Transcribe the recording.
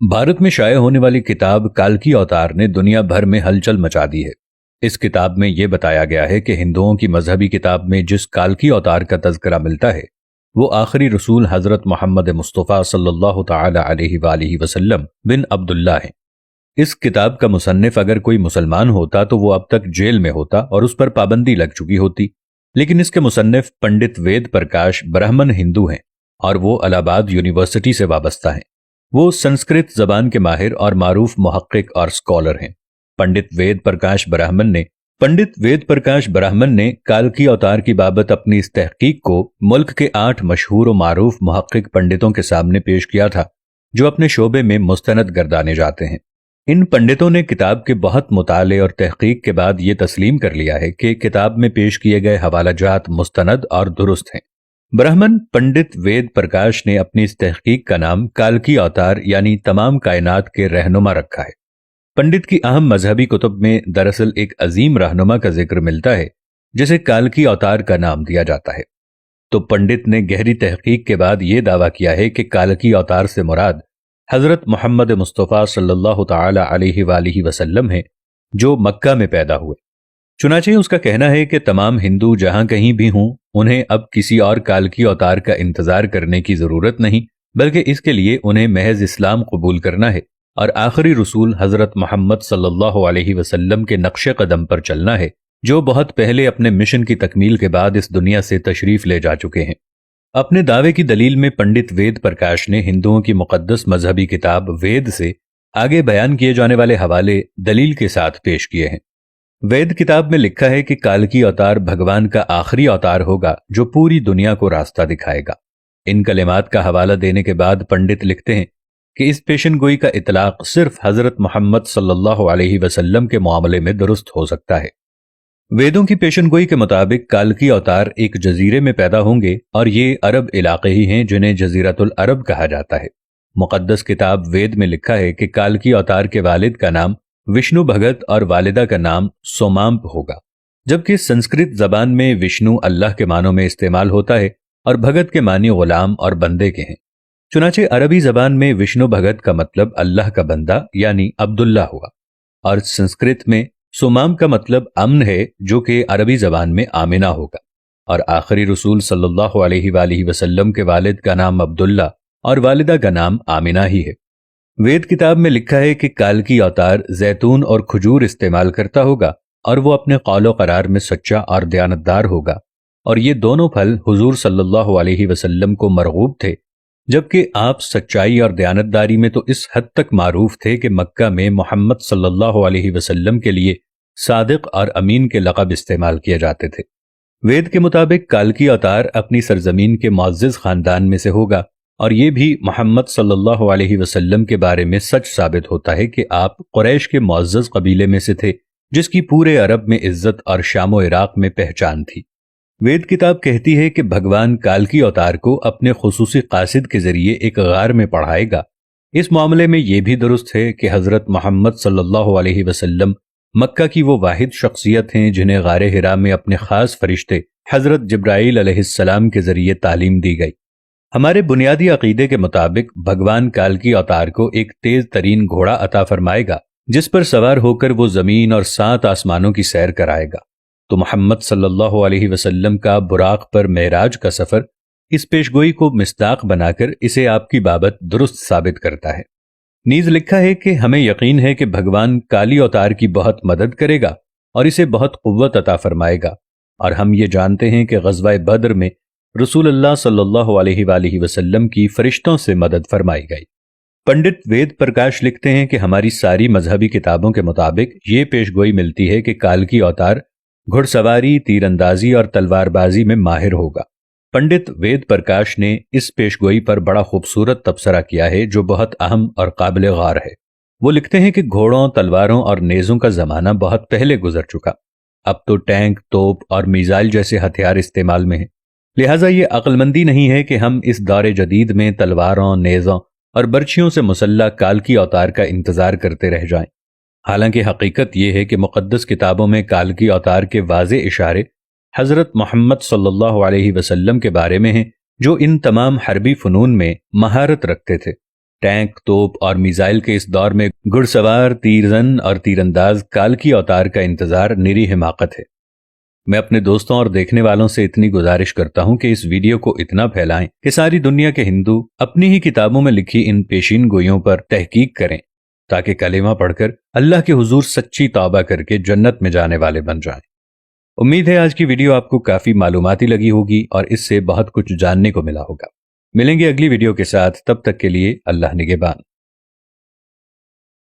भारत में शाये होने वाली किताब काल्की अवतार ने दुनिया भर में हलचल मचा दी है। इस किताब में यह बताया गया है कि हिंदुओं की मजहबी किताब में जिस काल्की अवतार का तज़किरा मिलता है वो आखिरी रसूल हजरत मोहम्मद मुस्तफ़ा सल्लल्लाहु ताला अलैहि वसल्लम बिन अब्दुल्ला हैं। इस किताब का मुसन्निफ अगर कोई मुसलमान होता तो वो अब तक जेल में होता और उस पर पाबंदी लग चुकी होती, लेकिन इसके मुसन्निफ पंडित वेद प्रकाश ब्राह्मण हिंदू हैं और वो इलाहाबाद यूनिवर्सिटी से वाबस्ता हैं। वो संस्कृत जबान के माहिर और मारूफ मुहक्किक और स्कॉलर हैं। पंडित वेद प्रकाश ब्राह्मण ने काल्की अवतार की बाबत अपनी इस तहकीक को मुल्क के 8 मशहूर और मारूफ मुहक्किक पंडितों के सामने पेश किया था जो अपने शोबे में मुस्तनद गर्दाने जाते हैं। इन पंडितों ने किताब के बहुत मुताले और तहकीक के बाद ये तस्लीम कर लिया है कि किताब में पेश किए गए हवालाजात मुस्तनद और दुरुस्त हैं। ब्राह्मण पंडित वेद प्रकाश ने अपनी इस तहकीक का नाम काल्की अवतार यानी तमाम कायनात के रहनुमा रखा है। पंडित की अहम मजहबी कुतुब में दरअसल एक अजीम रहनुमा का जिक्र मिलता है जिसे काल्की अवतार का नाम दिया जाता है। तो पंडित ने गहरी तहकीक के बाद यह दावा किया है कि काल्की अवतार से मुराद हजरत मोहम्मद मुस्तफ़ा सल्लल्लाहु ताला अलैहि वसल्लम है जो मक्का में पैदा हुए। चुनाचे उसका कहना है कि तमाम हिंदू जहां कहीं भी हों उन्हें अब किसी और काल्की अवतार का इंतजार करने की जरूरत नहीं, बल्कि इसके लिए उन्हें महज इस्लाम कबूल करना है और आखिरी रसूल हजरत मोहम्मद सल्लल्लाहु अलैहि वसल्लम के नक्शे कदम पर चलना है जो बहुत पहले अपने मिशन की तकमील के बाद इस दुनिया से तशरीफ ले जा चुके हैं। अपने दावे की दलील में पंडित वेद प्रकाश ने हिंदुओं की मुकद्दस मजहबी किताब वेद से आगे बयान किए जाने वाले हवाले दलील के साथ पेश किए हैं। वेद किताब में लिखा है कि काल्की अवतार भगवान का आखिरी अवतार होगा जो पूरी दुनिया को रास्ता दिखाएगा। इन कलिमात का हवाला देने के बाद पंडित लिखते हैं कि इस पेशन गोई का इतलाक सिर्फ हजरत मोहम्मद सल्लल्लाहु अलैहि वसल्लम के मामले में दुरुस्त हो सकता है। वेदों की पेशन गोई के मुताबिक काल्की अवतार एक जजीरे में पैदा होंगे और ये अरब इलाके ही हैं जिन्हें जजीरतुल अरब कहा जाता है। मुकद्दस किताब वेद में लिखा है कि काल्की अवतार के वालिद का नाम विष्णु भगत और वालिदा का नाम सोमाम्प होगा, जबकि संस्कृत जबान में विष्णु अल्लाह के मानों में इस्तेमाल होता है और भगत के मानी गुलाम और बंदे के हैं। चुनाचे अरबी जबान में विष्णु भगत का मतलब अल्लाह का बंदा यानी अब्दुल्ला हुआ और संस्कृत में सोमाम का मतलब अमन है जो कि अरबी जबान में आमिना होगा। और आखिरी रसूल सल्लल्लाहु अलैहि वसल्लम के वालिद का नाम अब्दुल्ला और वालिदा का नाम आमिना ही है। वेद किताब में लिखा है कि काल्की अवतार जैतून और खजूर इस्तेमाल करता होगा और वो अपने कौलो करार में सच्चा और दयानतदार होगा और ये दोनों फल हुजूर सल्लल्लाहु अलैहि वसल्लम को मरगूब थे, जबकि आप सच्चाई और दयानतदारी में तो इस हद तक मारूफ थे कि मक्का में मोहम्मद सल्लल्लाहु अलैहि वसल्लम के लिए सादिक और अमीन के लक़ब इस्तेमाल किए जाते थे। वेद के मुताबिक काल्की अवतार अपनी सरजमीन के मुअज़्ज़ज़ खानदान में से होगा और ये भी मोहम्मद सल्लल्लाहु अलैहि वसल्लम के बारे में सच साबित होता है कि आप कुरैश के मुअज़्ज़ज़ कबीले में से थे जिसकी पूरे अरब में इज्जत और शाम व इराक में पहचान थी। वेद किताब कहती है कि भगवान काल्की अवतार को अपने खुसूसी कासिद के जरिए एक गार में पढ़ाएगा। इस मामले में यह भी दुरुस्त है कि हजरत मोहम्मद सल्लल्लाहु अलैहि वसल्लम मक्का की वो वाहिद शख्सियत हैं जिन्हें गारे हिरा में अपने खास फरिश्ते हजरत जिब्राइल अलैहिस्सलाम के जरिए तालीम दी गई। हमारे बुनियादी अकीदे के मुताबिक भगवान काल्की अवतार को एक तेज तरीन घोड़ा अता फरमाएगा जिस पर सवार होकर वो जमीन और 7 आसमानों की सैर कराएगा। तो मोहम्मद सल्लल्लाहु अलैहि वसल्लम का बुराक पर मेराज का सफर इस पेशगोई को मिस्दाक बनाकर इसे आपकी बाबत दुरुस्त साबित करता है। नीज लिखा है कि हमें यकीन है कि भगवान काली अवतार की बहुत मदद करेगा और इसे बहुत कुव्वत अता फरमाएगा और हम ये जानते हैं कि ग़ज़वा बद्र में रसूलुल्लाह सल्लल्लाहु अलैहि वसल्लम की फरिश्तों से मदद फरमाई गई। पंडित वेद प्रकाश लिखते हैं कि हमारी सारी मजहबी किताबों के मुताबिक ये पेशगोई मिलती है कि काल्की अवतार घुड़सवारी, तीरंदाजी और तलवारबाजी में माहिर होगा। पंडित वेद प्रकाश ने इस पेशगोई पर बड़ा खूबसूरत तबसरा किया है जो बहुत अहम और काबिल गौर है। वो लिखते हैं कि घोड़ों, तलवारों और नेज़ों का जमाना बहुत पहले गुजर चुका। अब तो टैंक, तोप और मिसाइल जैसे हथियार इस्तेमाल में हैं। लिहाजा ये अक्लमंदी नहीं है कि हम इस दौर जदीद में तलवारों, नेज़ों और बर्छियों से मुसल्ला काल्की अवतार का इंतजार करते रह जाएं। हालांकि हकीकत यह है कि मुक़द्दस किताबों में काल्की अवतार के वाज़े इशारे हज़रत मोहम्मद सल्लल्लाहु अलैहि वसल्लम के बारे में हैं जो इन तमाम हरबी फ़नून में महारत रखते थे। टैंक, तोप और मिसाइल के इस दौर में घुड़सवार, तीरंदाज और तीरंदाज काल्की अवतार का इंतजार निरी हिमाकत है। मैं अपने दोस्तों और देखने वालों से इतनी गुजारिश करता हूं कि इस वीडियो को इतना फैलाएं कि सारी दुनिया के हिंदू अपनी ही किताबों में लिखी इन पेशीन गोइयों पर तहकीक करें, ताकि कलेमा पढ़कर अल्लाह के हुजूर सच्ची तौबा करके जन्नत में जाने वाले बन जाएं। उम्मीद है आज की वीडियो आपको काफी मालूमाती लगी होगी और इससे बहुत कुछ जानने को मिला होगा। मिलेंगे अगली वीडियो के साथ, तब तक के लिए अल्लाह निगहबान।